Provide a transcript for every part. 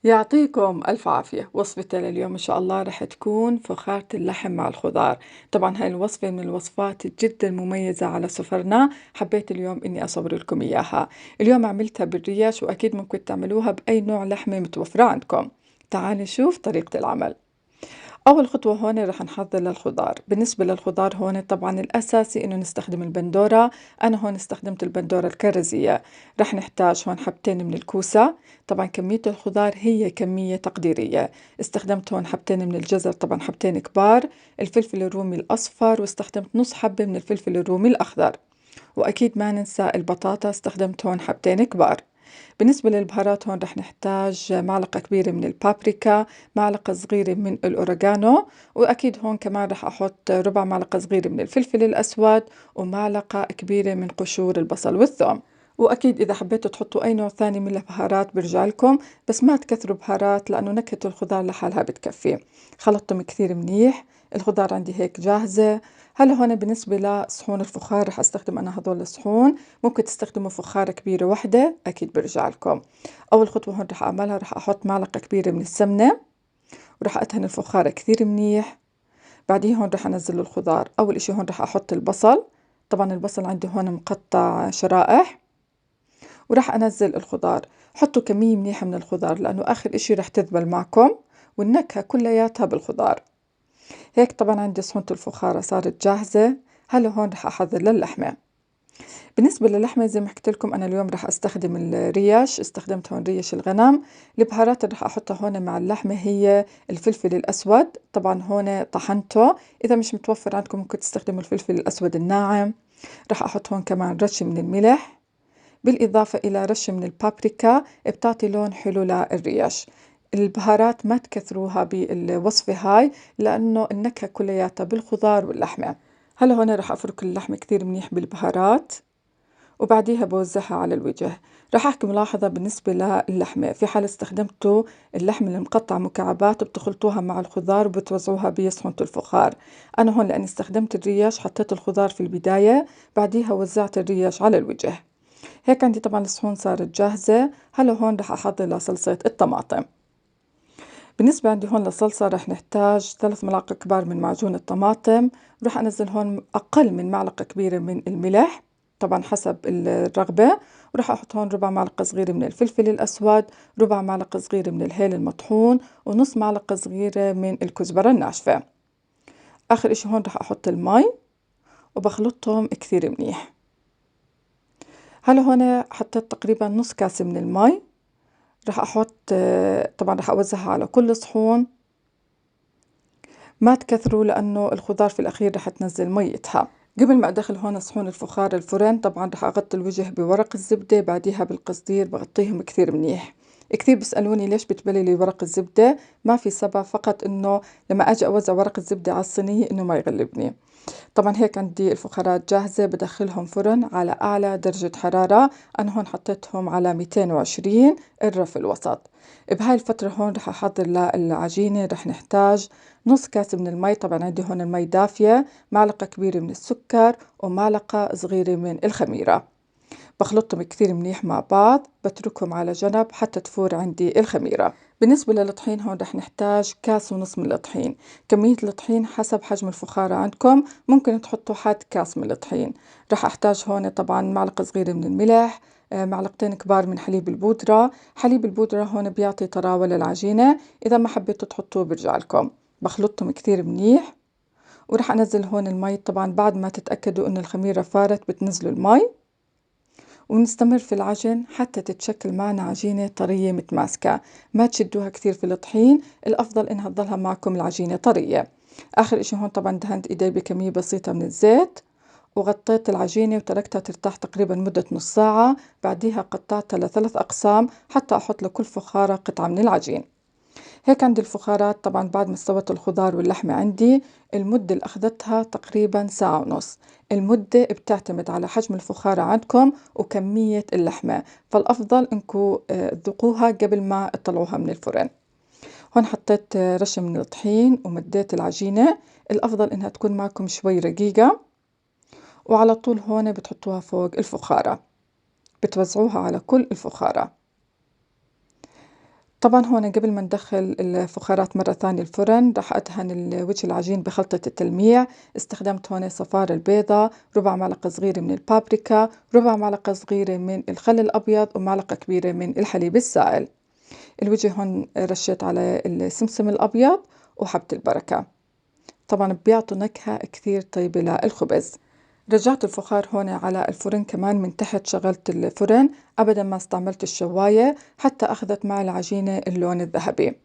يعطيكم ألف عافية. وصفتي لليوم إن شاء الله رح تكون فخارة اللحم مع الخضار. طبعا هاي الوصفة من الوصفات جدا مميزة على سفرنا، حبيت اليوم إني أصور لكم إياها. اليوم عملتها بالريش، وأكيد ممكن تعملوها بأي نوع لحمة متوفرة عندكم. تعالوا نشوف طريقة العمل. أول خطوة هون رح نحضر للخضار. بالنسبة للخضار هون طبعا الأساسي إنه نستخدم البندورة. أنا هون استخدمت البندورة الكرزية. رح نحتاج هون حبتين من الكوسة. طبعا كمية الخضار هي كمية تقديرية. استخدمت هون حبتين من الجزر، طبعا حبتين كبار. الفلفل الرومي الأصفر، واستخدمت نص حبة من الفلفل الرومي الأخضر. وأكيد ما ننسى البطاطا، استخدمت هون حبتين كبار. بالنسبة للبهارات هون رح نحتاج معلقة كبيرة من البابريكا، معلقة صغيرة من الأوريغانو، وأكيد هون كمان رح أحط ربع معلقة صغيرة من الفلفل الأسود، ومعلقة كبيرة من قشور البصل والثوم. وأكيد إذا حبيتوا تحطوا أي نوع ثاني من البهارات برجع لكم، بس ما تكثروا بهارات لأنه نكهة الخضار لحالها بتكفي. خلطتهم كثير منيح. الخضار عندي هيك جاهزة. هلا هون بالنسبة لصحون الفخار رح استخدم أنا هذول الصحون. ممكن تستخدموا فخارة كبيرة واحدة، أكيد برجع لكم. أول خطوة هون رح أعملها، رح أحط معلقة كبيرة من السمنة، ورح أدهن الفخارة كثير منيح. بعدين هون رح أنزل الخضار. أول إشي هون رح أحط البصل. طبعا البصل عندي هون مقطع شرائح، ورح أنزل الخضار. حطوا كمية منيحة من الخضار لأنه آخر إشي رح تذبل معكم، والنكهة كلياتها بالخضار. هيك طبعا عندي صحنة الفخارة صارت جاهزة. هلا هون رح أحضر للحمة. بالنسبة للحمة زي ما حكيت لكم، أنا اليوم رح أستخدم الريش، استخدمت هون ريش الغنم. البهارات اللي رح أحطها هون مع اللحمة هي الفلفل الأسود، طبعا هون طحنته. إذا مش متوفر عندكم ممكن تستخدموا الفلفل الأسود الناعم. رح أحط هون كمان رشة من الملح، بالإضافة إلى رشة من البابريكا، بتعطي لون حلو للريش. البهارات ما تكثروها بالوصفة هاي لأنه النكهة كلياتها بالخضار واللحمة. هلا هون رح أفرك اللحمة كثير منيح بالبهارات، وبعديها بوزعها على الوجه. راح أحكي ملاحظة بالنسبة للحمة، في حال استخدمتوا اللحم المقطع مكعبات بتخلطوها مع الخضار وبتوزعوها بصحنة الفخار. أنا هون لأني استخدمت الريش حطيت الخضار في البداية، بعديها وزعت الريش على الوجه. هيك عندي طبعا الصحون صارت جاهزة. هلا هون رح أحضر لصلصة الطماطم. بالنسبة عندي هون للصلصة رح نحتاج 3 ملاعق كبار من معجون الطماطم. ورح أنزل هون أقل من معلقة كبيرة من الملح، طبعا حسب الرغبة. ورح أحط هون ربع معلقة صغيرة من الفلفل الأسود، ربع معلقة صغيرة من الهيل المطحون، ونص معلقة صغيرة من الكزبرة الناشفة. آخر إشي هون رح أحط المي، وبخلطهم كثير منيح. هلا هون حطيت تقريبا نص كاسة من المي. رح أحط طبعا رح أوزعها على كل صحون. ما تكثروا لأنه الخضار في الأخير رح تنزل ميتها. قبل ما أدخل هون صحون الفخار الفرن، طبعا رح أغطي الوجه بورق الزبدة، بعديها بالقصدير بغطيهم كثير منيح. كثير بيسألوني ليش بتبلي لي ورق الزبدة. ما في سبب، فقط إنه لما أجي أوزع ورق الزبدة على الصينية إنه ما يغلبني. طبعا هيك عندي الفخارات جاهزة، بدخلهم فرن على أعلى درجة حرارة. أنا هون حطيتهم على 220 الرف الوسط. بهاي الفترة هون رح أحضر للعجينة. رح نحتاج نص كاس من المي، طبعا عندي هون المي دافية، معلقة كبيرة من السكر، ومعلقة صغيرة من الخميرة. بخلطهم كثير منيح مع بعض، بتركهم على جنب حتى تفور عندي الخميرة. بالنسبة للطحين هون رح نحتاج كاس ونص من الطحين. كمية الطحين حسب حجم الفخارة عندكم، ممكن تحطوا حد كاس من الطحين. رح أحتاج هون طبعا معلقة صغيرة من الملح، معلقتين كبار من حليب البودرة. حليب البودرة هون بيعطي طراوة للعجينة، إذا ما حبيتوا تحطوه برجع لكم. بخلطهم كثير منيح، ورح أنزل هون المي. طبعا بعد ما تتأكدوا إن الخميرة فارت بتنزلوا المي، ونستمر في العجن حتى تتشكل معنا عجينة طرية متماسكة. ما تشدوها كثير في الطحين، الأفضل إنها تظلها معكم العجينة طرية. آخر إشي هون طبعا دهنت إيدي بكمية بسيطة من الزيت، وغطيت العجينة وتركتها ترتاح تقريبا مدة نص ساعة. بعديها قطعتها ل3 أقسام حتى أحط لكل فخارة قطعة من العجين. هيك عندي الفخارات. طبعا بعد ما استوت الخضار واللحمة عندي، المدة اللي أخذتها تقريبا ساعة ونص. المدة بتعتمد على حجم الفخارة عندكم وكمية اللحمة، فالأفضل إنكم تذوقوها قبل ما تطلعوها من الفرن. هون حطيت رشة من الطحين ومديت العجينة. الأفضل إنها تكون معكم شوي رقيقة، وعلى طول هون بتحطوها فوق الفخارة، بتوزعوها على كل الفخارة. طبعا هون قبل ما ندخل الفخارات مرة ثانية الفرن راح أدهن وجه العجين بخلطة التلميع. استخدمت هون صفار البيضة، ربع معلقة صغيرة من البابريكا، ربع معلقة صغيرة من الخل الأبيض، ومعلقة كبيرة من الحليب السائل. الوجه هون رشيت على السمسم الأبيض وحبة البركة، طبعا بيعطوا نكهة كثير طيبة للخبز. رجعت الفخار هون على الفرن كمان من تحت، شغلت الفرن أبدا ما استعملت الشواية حتى أخذت مع العجينة اللون الذهبي،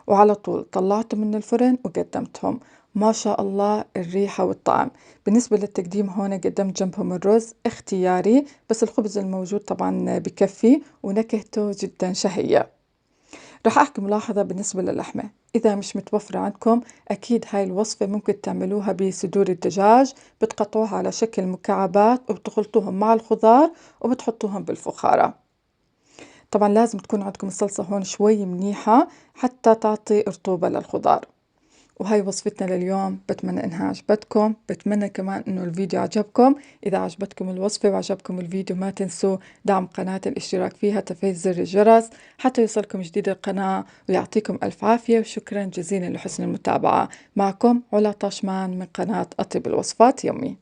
وعلى طول طلعت من الفرن وقدمتهم. ما شاء الله الريحة والطعم. بالنسبة للتقديم هون قدمت جنبهم الرز اختياري، بس الخبز الموجود طبعا بكفي ونكهته جدا شهية. رح أحكي ملاحظة بالنسبة للحمة، إذا مش متوفرة عندكم أكيد هاي الوصفة ممكن تعملوها بصدور الدجاج، بتقطعوها على شكل مكعبات وبتخلطوهم مع الخضار وبتحطوهم بالفخارة. طبعا لازم تكون عندكم الصلصة هون شوي منيحة حتى تعطي رطوبة للخضار. وهاي وصفتنا لليوم، بتمنى إنها عجبتكم، بتمنى كمان إنه الفيديو عجبكم. إذا عجبتكم الوصفة وعجبكم الفيديو ما تنسوا دعم قناة، الاشتراك فيها، تفعيل زر الجرس حتى يوصلكم جديد القناة. ويعطيكم ألف عافية وشكرا جزيلا لحسن المتابعة. معكم علا طاشمان من قناة أطيب الوصفات يومي.